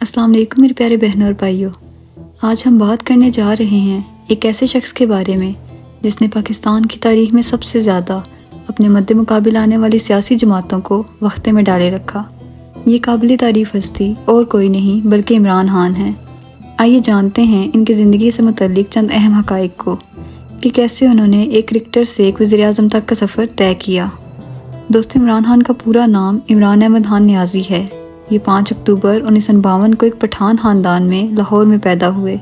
السلام علیکم میرے پیارے بہنوں اور بھائیوں، آج ہم بات کرنے جا رہے ہیں ایک ایسے شخص کے بارے میں جس نے پاکستان کی تاریخ میں سب سے زیادہ اپنے مد مقابل آنے والی سیاسی جماعتوں کو وقتے میں ڈالے رکھا۔ یہ قابل تعریف ہستی اور کوئی نہیں بلکہ عمران خان ہیں۔ آئیے جانتے ہیں ان کی زندگی سے متعلق چند اہم حقائق کو کہ کیسے انہوں نے ایک کرکٹر سے ایک وزیر اعظم تک کا سفر طے کیا۔ دوستو، عمران خان کا پورا نام عمران احمد خان نیازی ہے۔ یہ 5 اکتوبر 1952 کو ایک پٹھان خاندان میں لاہور میں پیدا ہوئے۔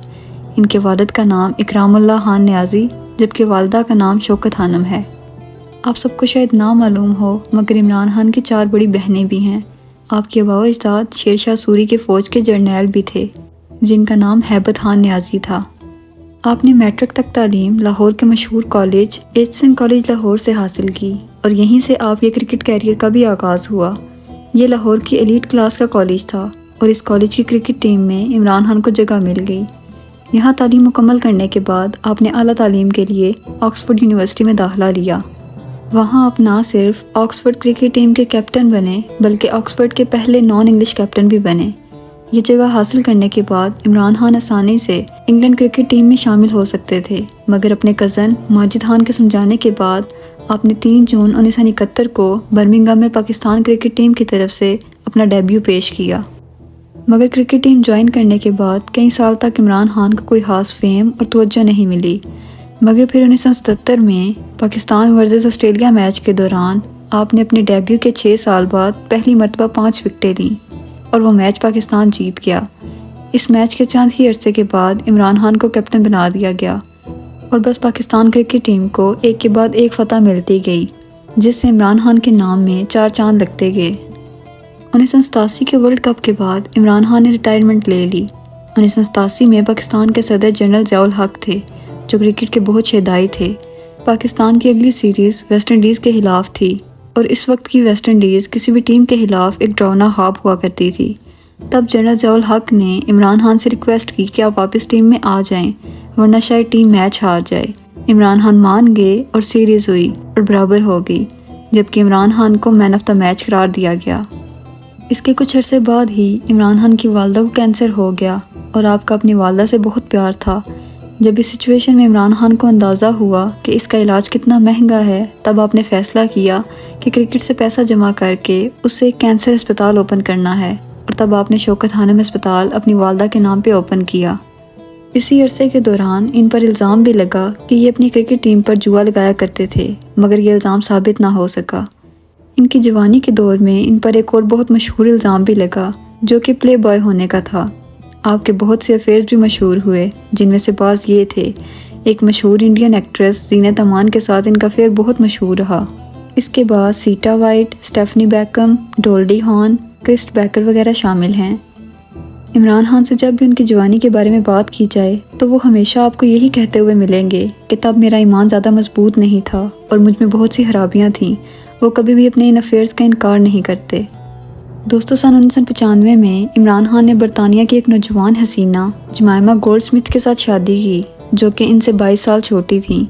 ان کے والد کا نام اکرام اللہ خان نیازی جبکہ والدہ کا نام شوکت خانم ہے۔ آپ سب کو شاید نہ معلوم ہو مگر عمران خان کی 4 بڑی بہنیں بھی ہیں۔ آپ کے آباء و اجداد شیر شاہ سوری کے فوج کے جرنیل بھی تھے جن کا نام ہیبت خان نیازی تھا۔ آپ نے میٹرک تک تعلیم لاہور کے مشہور کالج ایچسن کالج لاہور سے حاصل کی اور یہیں سے آپ کے کرکٹ کیریئر کا بھی آغاز ہوا۔ یہ لاہور کی ایلیٹ کلاس کا کالج تھا اور اس کالج کی کرکٹ ٹیم میں عمران خان کو جگہ مل گئی۔ یہاں تعلیم مکمل کرنے کے بعد آپ نے اعلیٰ تعلیم کے لیے آکسفورڈ یونیورسٹی میں داخلہ لیا۔ وہاں آپ نہ صرف آکسفورڈ کرکٹ ٹیم کے کیپٹن بنے بلکہ آکسفورڈ کے پہلے نان انگلش کیپٹن بھی بنے۔ یہ جگہ حاصل کرنے کے بعد عمران خان آسانی سے انگلینڈ کرکٹ ٹیم میں شامل ہو سکتے تھے، مگر اپنے کزن ماجد خان کے سمجھانے کے بعد آپ نے 3 جون 1971 کو برمنگھم میں پاکستان کرکٹ ٹیم کی طرف سے اپنا ڈیبیو پیش کیا۔ مگر کرکٹ ٹیم جوائن کرنے کے بعد کئی سال تک عمران خان کو کوئی خاص فیم اور توجہ نہیں ملی، مگر پھر 1977 میں پاکستان ورسز آسٹریلیا میچ کے دوران آپ نے اپنے ڈیبیو کے 6 سال بعد پہلی مرتبہ 5 وکٹیں لیں اور وہ میچ پاکستان جیت گیا۔ اس میچ کے چند ہی عرصے کے بعد عمران خان کو کیپٹن بنا دیا گیا اور بس پاکستان کرکٹ ٹیم کو ایک کے بعد ایک فتح ملتی گئی جس سے عمران خان کے نام میں 4 چاند لگتے گئے۔ 1987 کے ورلڈ کپ کے بعد عمران خان نے ریٹائرمنٹ لے لی۔ 1987 میں پاکستان کے صدر جنرل ضیاء الحق تھے جو کرکٹ کے بہت شیدائی تھے۔ پاکستان کی اگلی سیریز ویسٹ انڈیز کے خلاف تھی اور اس وقت کی ویسٹ انڈیز کسی بھی ٹیم کے خلاف ایک ڈراؤنا خواب ہوا کرتی تھی۔ تب جنرل ضیاء الحق نے عمران خان سے ریکویسٹ کی کہ آپ واپس ٹیم میں آ جائیں ورنہ شاید ٹیم میچ ہار جائے۔ عمران خان مان گئے اور سیریز ہوئی اور برابر ہو گئی جبکہ عمران خان کو مین آف دا میچ قرار دیا گیا۔ اس کے کچھ عرصے بعد ہی عمران خان کی والدہ کو کینسر ہو گیا اور آپ کا اپنی والدہ سے بہت پیار تھا۔ جب اس سچویشن میں عمران خان کو اندازہ ہوا کہ اس کا علاج کتنا مہنگا ہے، تب آپ نے فیصلہ کیا کہ کرکٹ سے پیسہ جمع کر کے اس سے ایک کینسر اسپتال اوپن کرنا ہے اور تب آپ نے شوکت خانم اسپتال اپنی والدہ کے نام پہ اوپن کیا۔ اسی عرصے کے دوران ان پر الزام بھی لگا کہ یہ اپنی کرکٹ ٹیم پر جوا لگایا کرتے تھے، مگر یہ الزام ثابت نہ ہو سکا۔ ان کی جوانی کے دور میں ان پر ایک اور بہت مشہور الزام بھی لگا جو کہ پلے بوائے ہونے کا تھا۔ آپ کے بہت سے افیئرز بھی مشہور ہوئے جن میں سے بعض یہ تھے: ایک مشہور انڈین ایکٹریس زینت امان کے ساتھ ان کا افیئر بہت مشہور رہا۔ اس کے بعد سیٹا وائٹ، اسٹیفنی بیکم، ڈولڈی ہان، کرسٹ بیکر وغیرہ شامل ہیں۔ عمران خان سے جب بھی ان کی جوانی کے بارے میں بات کی جائے تو وہ ہمیشہ آپ کو یہی کہتے ہوئے ملیں گے کہ تب میرا ایمان زیادہ مضبوط نہیں تھا اور مجھ میں بہت سی خرابیاں تھیں۔ وہ کبھی بھی اپنے ان افیئرز کا انکار نہیں کرتے۔ دوستو، سن 1995 میں عمران خان نے برطانیہ کی ایک نوجوان حسینہ جمائمہ گولڈ سمتھ کے ساتھ شادی کی جو کہ ان سے 22 سال چھوٹی تھیں۔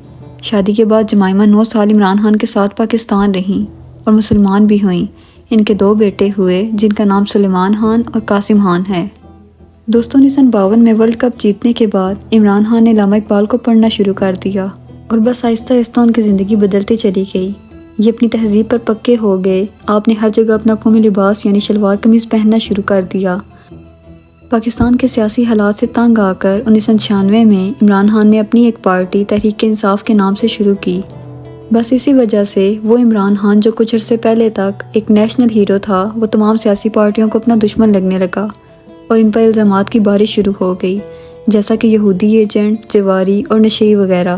شادی کے بعد جمائمہ 9 سال عمران خان کے ساتھ پاکستان رہیں اور مسلمان بھی ہوئیں۔ ان کے 2 بیٹے ہوئے جن کا نام سلیمان خان اور قاسم خان ہے۔ دوستوں، 1952 میں ورلڈ کپ جیتنے کے بعد عمران خان نے علامہ اقبال کو پڑھنا شروع کر دیا اور بس آہستہ آہستہ ان کی زندگی بدلتی چلی گئی۔ یہ اپنی تہذیب پر پکے ہو گئے۔ آپ نے ہر جگہ اپنا قومی لباس یعنی شلوار قمیض پہننا شروع کر دیا۔ پاکستان کے سیاسی حالات سے تنگ آ کر 1996 میں عمران خان نے اپنی ایک پارٹی تحریک انصاف کے نام سے شروع کی۔ بس اسی وجہ سے وہ عمران خان جو کچھ عرصے پہلے تک ایک نیشنل ہیرو تھا، وہ تمام سیاسی پارٹیوں کو اپنا دشمن لگنے لگا اور ان پر الزامات کی بارش شروع ہو گئی، جیسا کہ یہودی ایجنٹ، جواری اور نشئی وغیرہ۔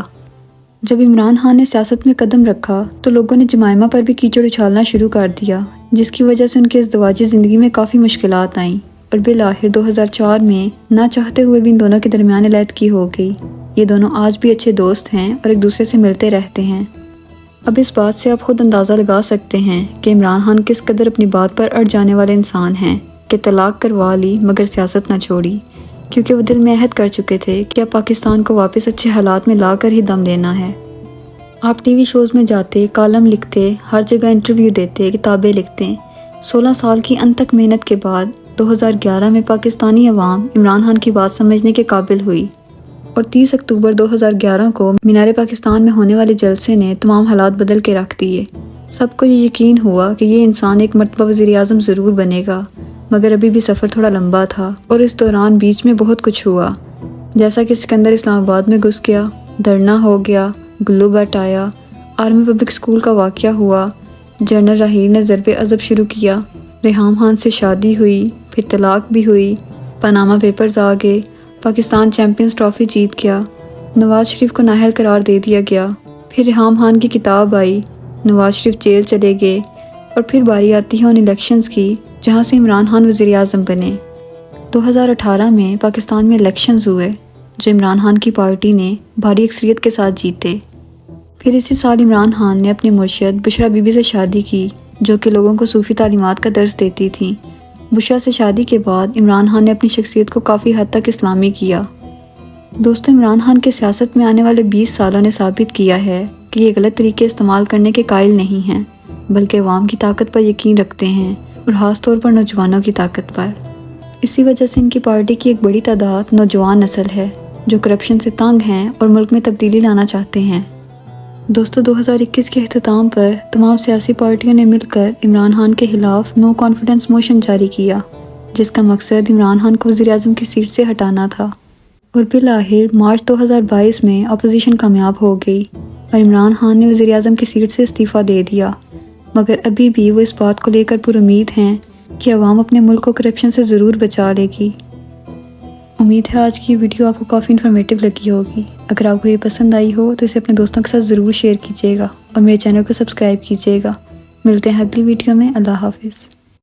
جب عمران خان نے سیاست میں قدم رکھا تو لوگوں نے جمائمہ پر بھی کیچڑ اچھالنا شروع کر دیا، جس کی وجہ سے ان کی ازدواجی زندگی میں کافی مشکلات آئیں اور بالآخر 2004 میں نہ چاہتے ہوئے بھی ان دونوں کے درمیان علیحدگی ہو گئی۔ یہ دونوں آج بھی اچھے دوست ہیں اور ایک دوسرے سے ملتے رہتے ہیں۔ اب اس بات سے آپ خود اندازہ لگا سکتے ہیں کہ عمران خان کس قدر اپنی بات پر اڑ جانے والے انسان ہیں کہ طلاق کروا لی مگر سیاست نہ چھوڑی، کیونکہ وہ دل میں عہد کر چکے تھے کہ اب پاکستان کو واپس اچھے حالات میں لا کر ہی دم لینا ہے۔ آپ ٹی وی شوز میں جاتے، کالم لکھتے، ہر جگہ انٹرویو دیتے، کتابیں لکھتے۔ 16 سال کی انتھک محنت کے بعد 2011 میں پاکستانی عوام عمران خان کی بات سمجھنے کے قابل ہوئی اور 30 اکتوبر 2011 کو مینار پاکستان میں ہونے والے جلسے نے تمام حالات بدل کے رکھ دیے۔ سب کو یہ یقین ہوا کہ یہ انسان ایک مرتبہ وزیر اعظم ضرور بنے گا، مگر ابھی بھی سفر تھوڑا لمبا تھا اور اس دوران بیچ میں بہت کچھ ہوا، جیسا کہ سکندر اسلام آباد میں گھس گیا، دھرنا ہو گیا، گلو بٹ آیا، آرمی پبلک اسکول کا واقعہ ہوا، جنرل راحیل نے ضرب عضب شروع کیا، ریحام خان سے شادی ہوئی، پھر طلاق بھی ہوئی، پاناما پیپرز آ گئے، پاکستان چیمپئنز ٹرافی جیت گیا، نواز شریف کو نااہل قرار دے دیا گیا، پھر ریحام خان کی کتاب آئی، نواز شریف جیل چلے گئے، اور پھر باری آتی ہے ان الیکشنز کی جہاں سے عمران خان وزیر اعظم بنے۔ 2018 میں پاکستان میں الیکشنز ہوئے جو عمران خان کی پارٹی نے بھاری اکثریت کے ساتھ جیتے۔ پھر اسی سال عمران خان نے اپنی مرشد بشریٰ بی بی سے شادی کی جو کہ لوگوں کو صوفی تعلیمات کا درس دیتی تھیں۔ بشریٰ سے شادی کے بعد عمران خان نے اپنی شخصیت کو کافی حد تک اسلامی کیا۔ دوستو، عمران خان کے سیاست میں آنے والے 20 سالوں نے ثابت کیا ہے کہ یہ غلط طریقے استعمال کرنے کے قائل نہیں ہیں، بلکہ عوام کی طاقت پر یقین رکھتے ہیں اور خاص طور پر نوجوانوں کی طاقت پر۔ اسی وجہ سے ان کی پارٹی کی ایک بڑی تعداد نوجوان نسل ہے جو کرپشن سے تنگ ہیں اور ملک میں تبدیلی لانا چاہتے ہیں۔ دوستو، 2021 کے اختتام پر تمام سیاسی پارٹیوں نے مل کر عمران خان کے خلاف نو کانفیڈنس موشن جاری کیا، جس کا مقصد عمران خان کو وزیر اعظم کی سیٹ سے ہٹانا تھا، اور بالآخر مارچ 2022 میں اپوزیشن کامیاب ہو گئی اور عمران خان نے وزیر اعظم کی سیٹ سے استعفیٰ دے دیا، مگر ابھی بھی وہ اس بات کو لے کر پر امید ہیں کہ عوام اپنے ملک کو کرپشن سے ضرور بچا لے گی۔ امید ہے آج کی ویڈیو آپ کو کافی انفارمیٹیو لگی ہوگی۔ اگر آپ کو یہ پسند آئی ہو تو اسے اپنے دوستوں کے ساتھ ضرور شیئر کیجیے گا اور میرے چینل کو سبسکرائب کیجیے گا۔ ملتے ہیں اگلی ویڈیو میں۔ اللہ حافظ۔